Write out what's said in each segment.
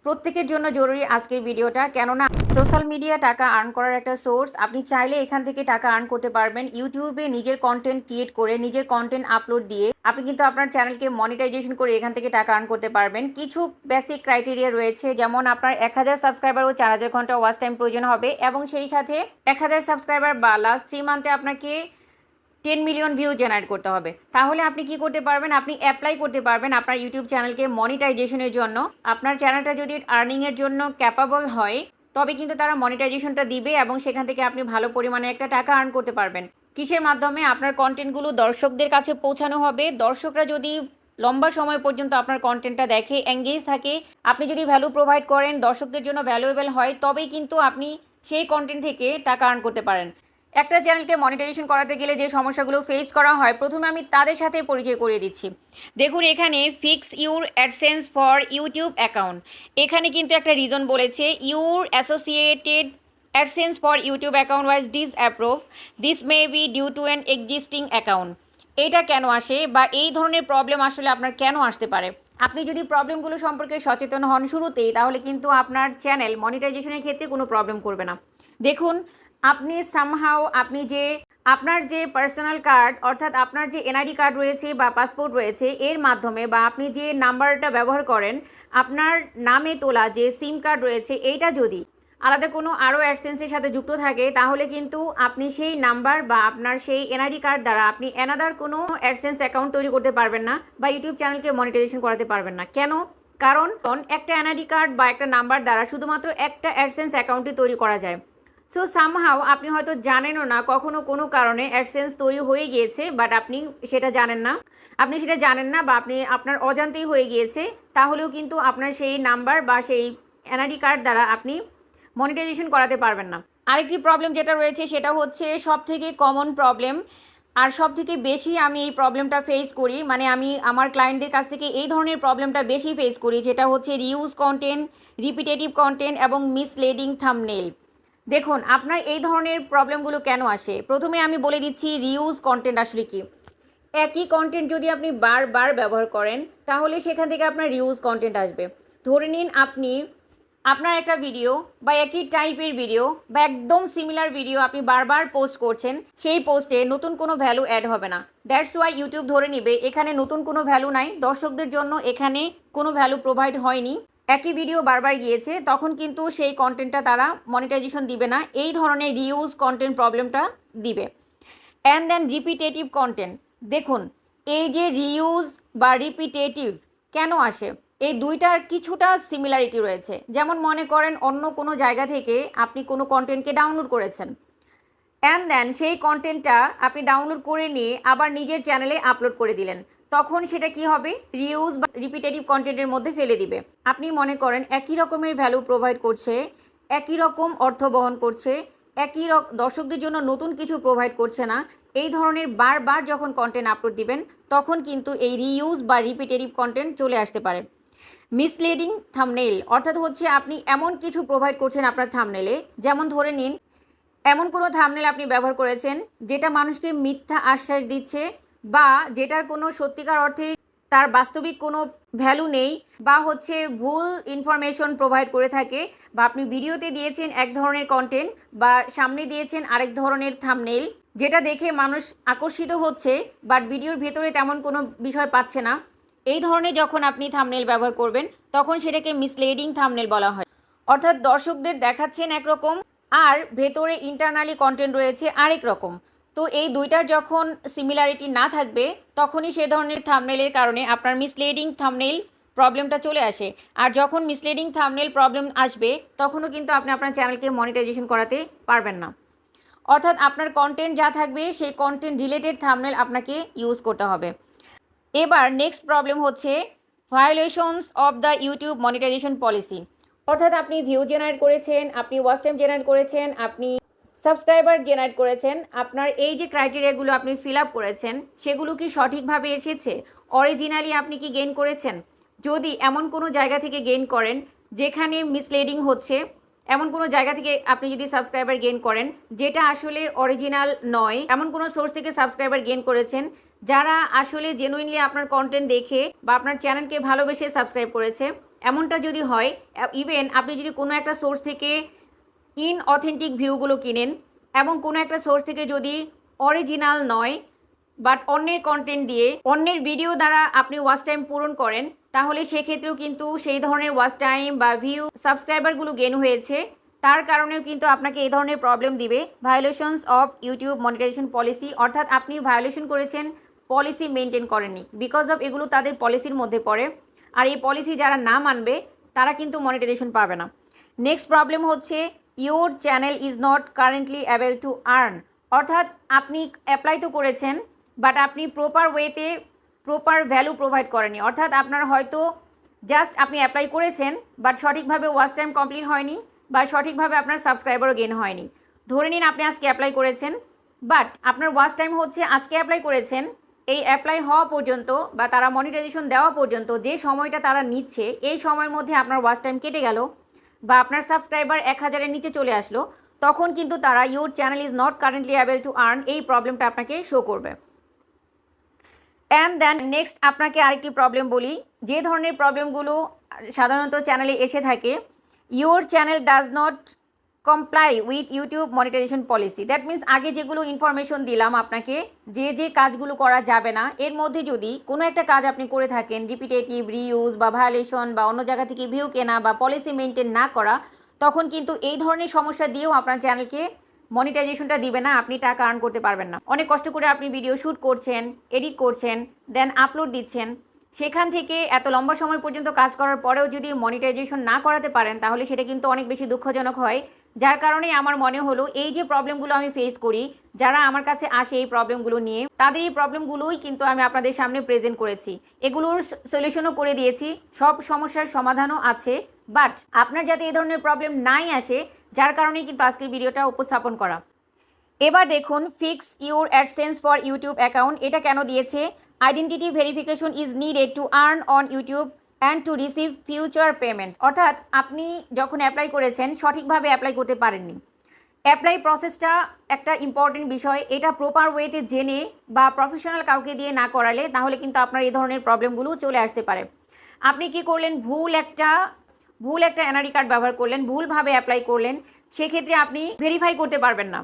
প্রত্যেকের জন্য জরুরি আজকের ভিডিওটা, কেননা সোশ্যাল মিডিয়া টাকা আর্ন করার একটা সোর্স। আপনি চাইলে এখান থেকে টাকা আর্ন করতে পারবেন। ইউটিউবে নিজের কন্টেন্ট ক্রিয়েট করে, নিজের কন্টেন্ট আপলোড দিয়ে আপনি কিন্তু আপনার চ্যানেলকে মনিটাইজেশন করে এখান থেকে টাকা আর্ন করতে পারবেন। কিছু বেসিক ক্রাইটেরিয়া রয়েছে, যেমন আপনার 1000 সাবস্ক্রাইবার ও 4000 ঘন্টা ওয়াচ টাইম প্রয়োজন হবে, এবং সেই সাথে 1000 সাবস্ক্রাইবার বা লাস্ট 3 মান্থে আপনাকে 10 মিলিয়ন ভিউ জেনারেট করতে হবে। তাহলে আপনি কি করতে পারবেন, আপনি অ্যাপ্লাই করতে পারবেন আপনার ইউটিউব চ্যানেলকে মনিটাইজেশনের জন্য। আপনার চ্যানেলটা যদি আর্নিংয়ের জন্য ক্যাপাবল হয় তবে কিন্তু তারা মনিটাইজেশনটা দিবে, এবং সেখান থেকে আপনি ভালো পরিমাণে একটা টাকা আর্ন করতে পারবেন। কিসের মাধ্যমে? আপনার কন্টেন্টগুলো দর্শকদের কাছে পৌঁছানো হবে। দর্শকরা যদি লম্বা সময় পর্যন্ত আপনার কন্টেন্টটা দেখে, এঙ্গেজ থাকে, আপনি যদি ভ্যালু প্রোভাইড করেন, দর্শকদের জন্য ভ্যালুয়েবল হয়, তবেই কিন্তু আপনি সেই কন্টেন্ট থেকে টাকা আর্ন করতে পারেন। একটা চ্যানেলকে মনিটাইজেশন করাতে গেলে যে সমস্যাগুলো ফেস করা হয়, প্রথমে আমি তাদের সাথে পরিচয় করিয়ে দিচ্ছি। দেখুন, এখানে fix your AdSense for YouTube account, এখানে কিন্তু একটা রিজন বলেছে, your associated AdSense for YouTube account was disapprove, this may be due to an existing account. এটা কেন আসে বা এই ধরনের প্রবলেম আসলে আপনার কেন আসতে পারে? আপনি যদি প্রবলেমগুলো সম্পর্কে সচেতন হন শুরুতেই, তাহলে কিন্তু আপনার চ্যানেল মনিটাইজেশনের ক্ষেত্রে কোনো প্রবলেম করবে না। দেখুন, আপনি সামহাও আপনার যে পার্সোনাল কার্ড, অর্থাৎ আপনার যে এনআইডি কার্ড রয়েছে বা পাসপোর্ট রয়েছে, এর মাধ্যমে বা আপনি যে নাম্বারটা ব্যবহার করেন, আপনার নামে তোলা যে সিম কার্ড রয়েছে, এইটা যদি আলাদা কোনো আরও অ্যাডসেন্সের সাথে যুক্ত থাকে, তাহলে কিন্তু আপনি সেই নাম্বার বা আপনার সেই এনআইডি কার্ড দ্বারা আপনি অ্যানাদার কোনো অ্যাডসেন্স অ্যাকাউন্ট তৈরি করতে পারবেন না বা ইউটিউব চ্যানেলকে মনিটাইজেশন করাতে পারবেন না। কেন? কারণ একটা এনআইডি কার্ড বা একটা নাম্বার দ্বারা শুধুমাত্র একটা অ্যাডসেন্স অ্যাকাউন্টই তৈরি করা যায়। সো সামহাও আপনি হয়তো জানেনও না, কখনো কোনো কারণে অ্যাডসেন্স তৈরি হয়ে গিয়েছে, বাট আপনি সেটা জানেন না। বা আপনি আপনার অজান্তেই হয়ে গিয়েছে, তাহলেও কিন্তু আপনার সেই নাম্বার বা সেই এনআইডি কার্ড দ্বারা আপনি মনিটাইজেশন করাতে পারবেন না। আরেকটি প্রবলেম যেটা রয়েছে সেটা হচ্ছে সবথেকে কমন প্রবলেম, আর সবথেকে বেশি আমি এই প্রবলেমটা ফেস করি, মানে আমি আমার ক্লায়েন্টদের কাছ থেকে এই ধরনের প্রবলেমটা বেশি ফেস করি, যেটা হচ্ছে রিউজ কন্টেন্ট, রিপিটেটিভ কন্টেন্ট এবং মিসলিডিং থাম্বনেল। দেখুন, আপনার এই ধরনের প্রবলেমগুলো কেন আসে, প্রথমে আমি বলে দিচ্ছি রিউজ কন্টেন্ট আসলে কি। একই কন্টেন্ট যদি আপনি বারবার ব্যবহার করেন, তাহলে সেখান থেকে আপনার রিউজ কন্টেন্ট আসবে। ধরে নিন আপনি আপনার একটা ভিডিও বা একই টাইপের ভিডিও বা একদম সিমিলার ভিডিও আপনি বারবার পোস্ট করছেন, সেই পোস্টে নতুন কোনো ভ্যালু অ্যাড হবে না। দ্যাটস ওয়াই ইউটিউব ধরে নেবে এখানে নতুন কোনো ভ্যালু নাই, দর্শকদের জন্য এখানে কোনো ভ্যালু প্রোভাইড হয়নি, একই ভিডিও বারবার গিয়েছে, তখন কিন্তু সেই কন্টেন্টটা তারা মনিটাইজেশন দিবে না। এই ধরনের রিউজ কন্টেন্ট প্রবলেমটা দিবে। And then repetitive content. দেখুন, এই যে রিউজ বা রিপিটেটিভ কেন আসে, এই দুইটার কিছুটা সিমিলারিটি রয়েছে। যেমন মনে করেন অন্য কোনো জায়গা থেকে আপনি কোনো কন্টেন্টকে ডাউনলোড করেছেন, অ্যান্ড দেন সেই কন্টেন্টটা আপনি ডাউনলোড করে নিয়ে আবার নিজের চ্যানেলে আপলোড করে দিলেন, তখন সেটা কি হবে? রিউজ বা রিপিটেটিভ কন্টেন্টের মধ্যে ফেলে দিবে। আপনি মনে করেন একই রকমের ভ্যালু প্রোভাইড করছে, একই রকম অর্থ বহন করছে, দর্শকদের জন্য নতুন কিছু প্রোভাইড করছে না, এই ধরনের বারবার যখন কন্টেন্ট আপলোড দিবেন, তখন কিন্তু এই রিউজ বা রিপিটেটিভ কন্টেন্ট চলে আসতে পারে। মিসলিডিং থাম্বনেল অর্থাৎ হচ্ছে আপনি এমন কিছু প্রোভাইড করছেন আপনার থাম্বনেলে, যেমন ধরে নিন এমন কোনো থাম্বনেল আপনি ব্যবহার করেছেন যেটা মানুষকে মিথ্যা আশ্বাস দিচ্ছে, বা যেটার কোনো সত্যিকার অর্থে তার বাস্তবিক কোনো ভ্যালু নেই, বা হচ্ছে ভুল ইনফরমেশন প্রোভাইড করে থাকে, বা আপনি ভিডিওতে দিয়েছেন এক ধরনের কন্টেন্ট বা সামনে দিয়েছেন আরেক ধরনের থাম্বনেল, যেটা দেখে মানুষ আকর্ষিত হচ্ছে বাট ভিডিওর ভেতরে তেমন কোনো বিষয় পাচ্ছে না। এই ধরনের যখন আপনি থাম্বনেল ব্যবহার করবেন, তখন সেটাকে মিসলিডিং থাম্বনেল বলা হয়। অর্থাৎ দর্শকদের দেখাচ্ছেন একরকম আর ভেতরে ইন্টারনালি কন্টেন্ট রয়েছে আরেক রকম। তো এই দুইটার যখন সিমিলারিটি না থাকবে, তখনই সে ধরনের থাম্বনেলের কারণে আপনার মিসলিডিং থাম্বনেল প্রবলেমটা চলে আসে। আর যখন মিসলিডিং থাম্বনেল প্রবলেম আসবে, তখনও কিন্তু আপনি আপনার চ্যানেলকে মনিটাইজেশন করাতে পারবেন না। অর্থাৎ আপনার কন্টেন্ট যা থাকবে সেই কন্টেন্ট রিলেটেড থাম্বনেল আপনাকে ইউজ করতে হবে। এবার নেক্সট প্রবলেম হচ্ছে violations of the YouTube monetisation policy. অর্থাৎ আপনি ভিউ জেনারেট করেছেন, আপনি ওয়াচ টাইম জেনারেট করেছেন, আপনি সাবস্ক্রাইবার জেনারেট করেছেন, আপনার এই যে ক্রাইটেরিয়াগুলো আপনি ফিল আপ করেছেন, সেগুলো কি সঠিকভাবে এসেছে? অরিজিনালি আপনি কি গেইন করেছেন? যদি এমন কোনো জায়গা থেকে গেইন করেন যেখানে মিসলিডিং হচ্ছে, এমন কোনো জায়গা থেকে আপনি যদি সাবস্ক্রাইবার গেইন করেন যেটা আসলে অরিজিনাল নয়, এমন কোনো সোর্স থেকে সাবস্ক্রাইবার গেইন করেছেন যারা আসলে জেনুইনলি আপনার কন্টেন্ট দেখে বা আপনার চ্যানেলকে ভালোবেসে সাবস্ক্রাইব করেছে, এমনটা যদি হয়, ইভেন আপনি যদি কোনো একটা সোর্স থেকে ইনঅথেন্টিক ভিউগুলো কিনেন এবং কোনো একটা সোর্স থেকে যদি অরিজিনাল নয় বাট অন্যের কন্টেন্ট দিয়ে অন্যের ভিডিও দ্বারা আপনি ওয়াচ টাইম পূরণ করেন, তাহলে সেক্ষেত্রেও কিন্তু সেই ধরনের ওয়াচ টাইম বা ভিউ সাবস্ক্রাইবারগুলো গেন হয়েছে, তার কারণেও কিন্তু আপনাকে এই ধরনের প্রবলেম দিবে। Violations of YouTube monetisation policy, অর্থাৎ আপনি ভায়োলেশন করেছেন, পলিসি মেনটেন করেননি, বিকজ অফ এগুলো তাদের পলিসির মধ্যে পড়ে। আর এই পলিসি যারা না মানবে তারা কিন্তু মনিটাইজেশন পাবে না। নেক্সট প্রবলেম হচ্ছে your channel is not currently able to earn, অর্থাৎ আপনি অ্যাপ্লাই তো করেছেন বাট আপনি প্রপার ওয়েতে প্রপার ভ্যালু প্রোভাইড করেনি, অর্থাৎ আপনার হয়তো জাস্ট আপনি অ্যাপ্লাই করেছেন বাট সঠিকভাবে ওয়াচ টাইম কমপ্লিট হয়নি বা সঠিকভাবে আপনার সাবস্ক্রাইবারও গেন হয়নি। ধরে নিন আপনি আজকে অ্যাপ্লাই করেছেন বাট আপনার ওয়াচ টাইম হচ্ছে, আজকে অ্যাপ্লাই করেছেন, এই অ্যাপ্লাই হওয়া পর্যন্ত বা তারা মনিটাইজেশন দেওয়া পর্যন্ত যে সময়টা তারা নিচ্ছে, এই সময়ের মধ্যে আপনার ওয়াচ টাইম কেটে গেল বা আপনার সাবস্ক্রাইবার 1000-এর নিচে চলে আসলো, তখন কিন্তু তারা your channel is not currently able to earn এই প্রবলেমটা আপনাকে শো করবে। অ্যান্ড দেন নেক্সট আপনাকে আরেকটি প্রবলেম বলি, যে ধরনের প্রবলেমগুলো সাধারণত চ্যানেলে এসে থাকে, your channel does not comply with YouTube monetisation policy. That means আগে যেগুলো ইনফরমেশন দিলাম আপনাকে, যে যে কাজগুলো করা যাবে না, এর মধ্যে যদি কোনো একটা কাজ আপনি করে থাকেন, রিপিটেটিভ, রিইউজ বা ভায়োলেশন বা অন্য জায়গা থেকে ভিউ কেনা বা পলিসি মেনটেন না করা, তখন কিন্তু এই ধরনের সমস্যা দিয়েও আপনার চ্যানেলকে মনিটাইজেশনটা দিবে না, আপনি টাকা আর্ন করতে পারবেন না। অনেক কষ্ট করে আপনি ভিডিও শ্যুট করছেন, এডিট করছেন, দেন আপলোড দিচ্ছেন, সেখান থেকে এত লম্বা সময় পর্যন্ত কাজ করার পরেও যদি মনিটাইজেশন না করাতে পারেন, তাহলে সেটা কিন্তু অনেক বেশি দুঃখজনক হয়। যার কারণে আমার মনে হলো এই যে প্রবলেমগুলো আমি ফেস করি, যারা আমার কাছে আসে এই প্রবলেমগুলো নিয়ে, তাদের এই প্রবলেমগুলোই কিন্তু আমি আপনাদের সামনে প্রেজেন্ট করেছি, এগুলোর সলিউশনও করে দিয়েছি, সব সমস্যার সমাধানও আছে। বাট আপনার যাতে এই ধরনের প্রবলেম নাই আসে, যার কারণেই কিন্তু আজকের ভিডিওটা উপস্থাপন করা। এবার দেখুন, fix your AdSense for YouTube account, এটা কেন দিয়েছে? Identity verification is needed to earn on YouTube and to receive future payment, অর্থাৎ আপনি যখন অ্যাপ্লাই করেছেন সঠিকভাবে অ্যাপ্লাই করতে পারেননি। অ্যাপ্লাই প্রসেসটা একটা ইম্পর্টেন্ট বিষয়, এটা প্রপার ওয়েতে জেনে বা প্রফেশনাল কাউকে দিয়ে না করালে তাহলে কিন্তু আপনার এই ধরনের প্রবলেমগুলো চলে আসতে পারে। আপনি কি করলেন, ভুল একটা এনআরই কার্ড ব্যবহার করলেন, ভুলভাবে অ্যাপ্লাই করলেন, সেক্ষেত্রে আপনি ভেরিফাই করতে পারবেন না।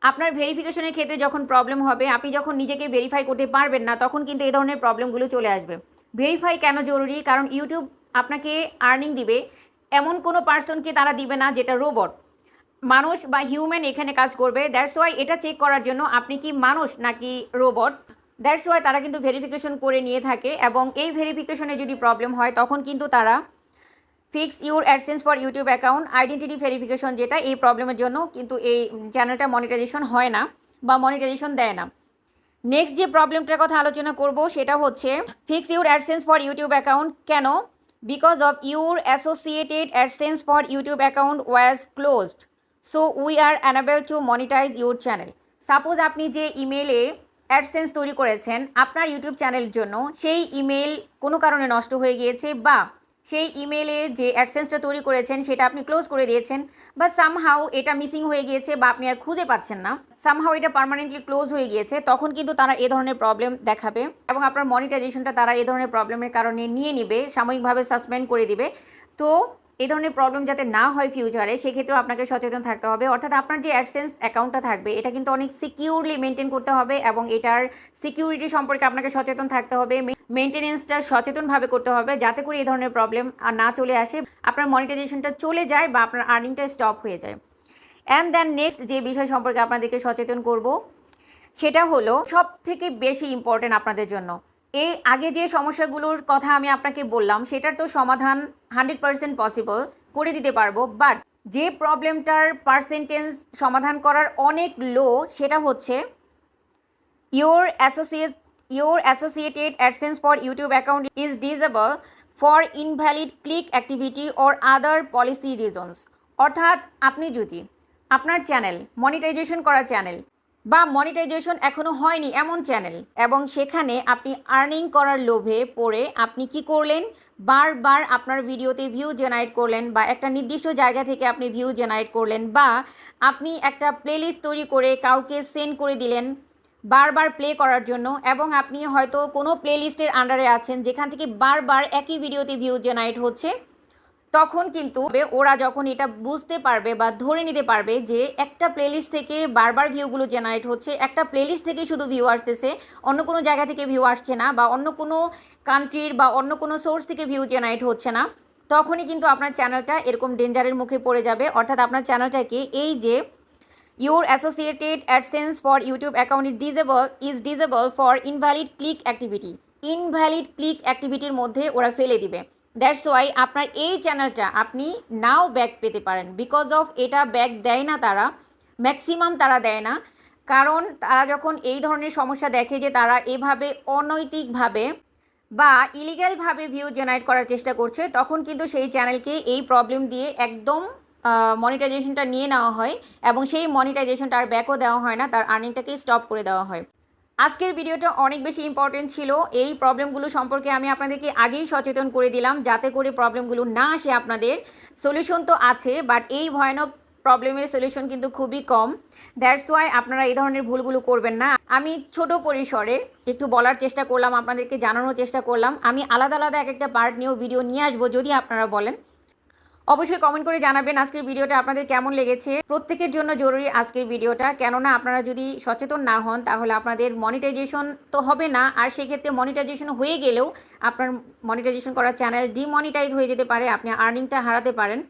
আপনার ভেরিফিকেশনের ক্ষেত্রে যখন প্রবলেম হবে, আপনি যখন নিজেকে ভেরিফাই করতে পারবেন না, তখন কিন্তু এই ধরনের প্রবলেমগুলো চলে আসবে। ভেরিফাই কেন জরুরি? কারণ ইউটিউব আপনাকে আর্নিং দিবে, এমন কোনো পার্সনকে তারা দিবে না যেটা রোবট, মানুষ বা হিউম্যান এখানে কাজ করবে। দ্যাটস ওয়াই এটা চেক করার জন্য আপনি কি মানুষ নাকি রোবট, দ্যাটস ওয়াই তারা কিন্তু ভেরিফিকেশন করে নিয়ে থাকে, এবং এই ভেরিফিকেশনে যদি প্রবলেম হয় তখন কিন্তু তারা fix your AdSense for YouTube account identity verification, যেটা এই প্রবলেমের জন্য কিন্তু এই চ্যানেলটা মনিটাইজেশন হয় না বা মনিটাইজেশন দেয় না। নেক্সট যে প্রবলেমটার কথা আলোচনা করব সেটা হচ্ছে fix your AdSense for YouTube account কেন? Because of your associated AdSense for YouTube account was closed, so we are unable to monetize your channel. Suppose আপনি যে ইমেলে অ্যাডসেন্স তৈরি করেছেন আপনার ইউটিউব চ্যানেলের জন্য, সেই ইমেল কোনো কারণে নষ্ট হয়ে গিয়েছে, বা সেই ইমেলে যে অ্যাডসেন্সটা তৈরি করেছেন সেটা আপনি ক্লোজ করে দিয়েছেন, বা সামহাউ এটা মিসিং হয়ে গিয়েছে বা আপনি আর খুঁজে পাচ্ছেন না, সামহাউ এটা পার্মানেন্টলি ক্লোজ হয়ে গিয়েছে, তখন কিন্তু তারা এ ধরনের প্রবলেম দেখাবে এবং আপনার মনিটাইজেশনটা তারা এ ধরনের প্রবলেমের কারণে নিয়ে নিবে, সাময়িকভাবে সাসপেন্ড করে দিবে। তো এই ধরনের প্রবলেম যাতে না হয় ফিউচারে, সেক্ষেত্রেও আপনাকে সচেতন থাকতে হবে। অর্থাৎ আপনার যে অ্যাডসেন্স অ্যাকাউন্টটা থাকবে এটা কিন্তু অনেক সিকিউরলি মেনটেন করতে হবে এবং এটার সিকিউরিটি সম্পর্কে আপনাকে সচেতন থাকতে হবে, মেনটেনেন্সটা সচেতনভাবে করতে হবে, যাতে করে এই ধরনের প্রবলেম আর না চলে আসে, আপনার মনিটাইজেশনটা চলে যায় বা আপনার আর্নিংটা স্টপ হয়ে যায়। অ্যান্ড দেন নেক্সট যে বিষয় সম্পর্কে আপনাদেরকে সচেতন করব সেটা হলো সব থেকে বেশি ইম্পর্টেন্ট আপনাদের জন্য। এই আগে যে সমস্যাগুলোর কথা আমি আপনাকে বললাম সেটার তো সমাধান 100% পসিবল করে দিতে পারবো, বাট যে প্রবলেমটার পার্সেন্টেজ সমাধান করার অনেক লো সেটা হচ্ছে your associated AdSense for YouTube account is disable for invalid click activity or other policy reasons। অর্থাৎ আপনি যদি আপনার চ্যানেল মনিটাইজেশন করা চ্যানেল বা মনিটাইজেশন এখনও হয়নি এমন চ্যানেল, এবং সেখানে আপনি আর্নিং করার লোভে পড়ে আপনি কি করলেন, বারবার আপনার ভিডিওতে ভিউ জেনারেট করলেন, বা একটা নির্দিষ্ট জায়গা থেকে আপনি ভিউ জেনারেট করলেন, বা আপনি একটা প্লেলিস্ট তৈরি করে কাউকে সেন্ড করে দিলেন বারবার প্লে করার জন্য, এবং আপনি হয়তো কোনো প্লেলিস্টের আন্ডারে আছেন যেখান থেকে বারবার একই ভিডিওতে ভিউ জেনারেট হচ্ছে, তখন কিন্তু ওরা যখন এটা বুঝতে পারবে বা ধরে নিতে পারবে যে একটা প্লেলিস্ট থেকে বারবার ভিউগুলো জেনারেট হচ্ছে, একটা প্লেলিস্ট থেকে শুধু ভিউ আসতেছে, অন্য কোনো জায়গা থেকে ভিউ আসছে না, বা অন্য কোনো কান্ট্রির বা অন্য কোনো সোর্স থেকে ভিউ জেনারেট হচ্ছে না, তখনই কিন্তু আপনার চ্যানেলটা এরকম ডেঞ্জারের মুখে পড়ে যাবে। অর্থাৎ আপনার চ্যানেলটাকে এই যে your associated AdSense for YouTube account is disable for invalid click activity, invalid click অ্যাক্টিভিটির মধ্যে ওরা ফেলে দিবে। দ্যাটস ওয়াই আপনার এই চ্যানেলটা আপনি নাও ব্যাক পেতে পারেন, বিকজ অফ এটা ব্যাক দেয় না তারা, ম্যাক্সিমাম তারা দেয় না। কারণ তারা যখন এই ধরনের সমস্যা দেখে যে তারা এভাবে অনৈতিকভাবে বা ইলিগ্যালভাবে ভিউ জেনারেট করার চেষ্টা করছে, তখন কিন্তু সেই চ্যানেলকে এই প্রবলেম দিয়ে একদম মনিটাইজেশনটা নিয়ে নেওয়া হয়, এবং সেই মনিটাইজেশনটা আর ব্যাকও দেওয়া হয় না, তার আর্নিংটাকেই স্টপ করে দেওয়া হয়। আজকের ভিডিওটা অনেক বেশি ইম্পর্টেন্ট ছিল। এই প্রবলেমগুলো সম্পর্কে আমি আপনাদেরকে আগেই সচেতন করে দিলাম, যাতে করে প্রবলেমগুলো না আসে আপনাদের। সলিউশন তো আছে, বাট এই ভয়ানক প্রবলেমের সলিউশন কিন্তু খুবই কম। দ্যাটস ওয়াই আপনারা এই ধরনের ভুলগুলো করবেন না। আমি ছোট পরিসরে একটু বলার চেষ্টা করলাম, আপনাদেরকে জানানোর চেষ্টা করলাম। আমি আলাদা আলাদা এক একটা পার্ট নিয়েও ভিডিও নিয়ে আসবো, যদি আপনারা বলেন। অবশ্যই কমেন্ট করে জানাবেন আজকের ভিডিওটা আপনাদের কেমন লেগেছে। প্রত্যেকের জন্য জরুরি আজকের ভিডিওটা, কেননা আপনারা যদি সচেতন না হন তাহলে আপনাদের মনিটাইজেশন তো হবে না, আর সেক্ষেত্রে মনিটাইজেশন হয়ে গেলেও আপনার মনিটাইজেশন করা চ্যানেল ডিমনিটাইজ হয়ে যেতে পারে, আপনি আর্নিংটা হারাতে পারেন।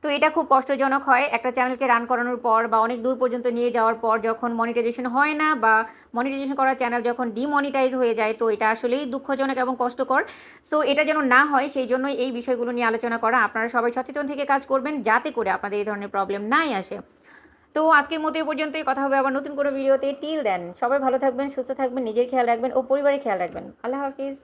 তো এটা খুব কষ্টজনক হয় একটা চ্যানেলকে রান করানোর পর বা অনেক দূর পর্যন্ত নিয়ে যাওয়ার পর, যখন মনিটাইজেশন হয় না বা মনিটাইজেশন করা চ্যানেল যখন ডিমনিটাইজ হয়ে যায়, তো এটা আসলেই দুঃখজনক এবং কষ্টকর। সো এটা যেন না হয় সেই জন্যই এই বিষয়গুলো নিয়ে আলোচনা করা। আপনারা সবাই সচেতন থেকে কাজ করবেন, যাতে করে আপনাদের এই ধরনের প্রবলেম নাই আসে। তো আজকের মতো এ পর্যন্তই, কথা হবে আবার নতুন কোনো ভিডিওতে। টিল দেন সবাই ভালো থাকবেন, সুস্থ থাকবেন, নিজের খেয়াল রাখবেন ও পরিবারের খেয়াল রাখবেন। আল্লাহ হাফিজ।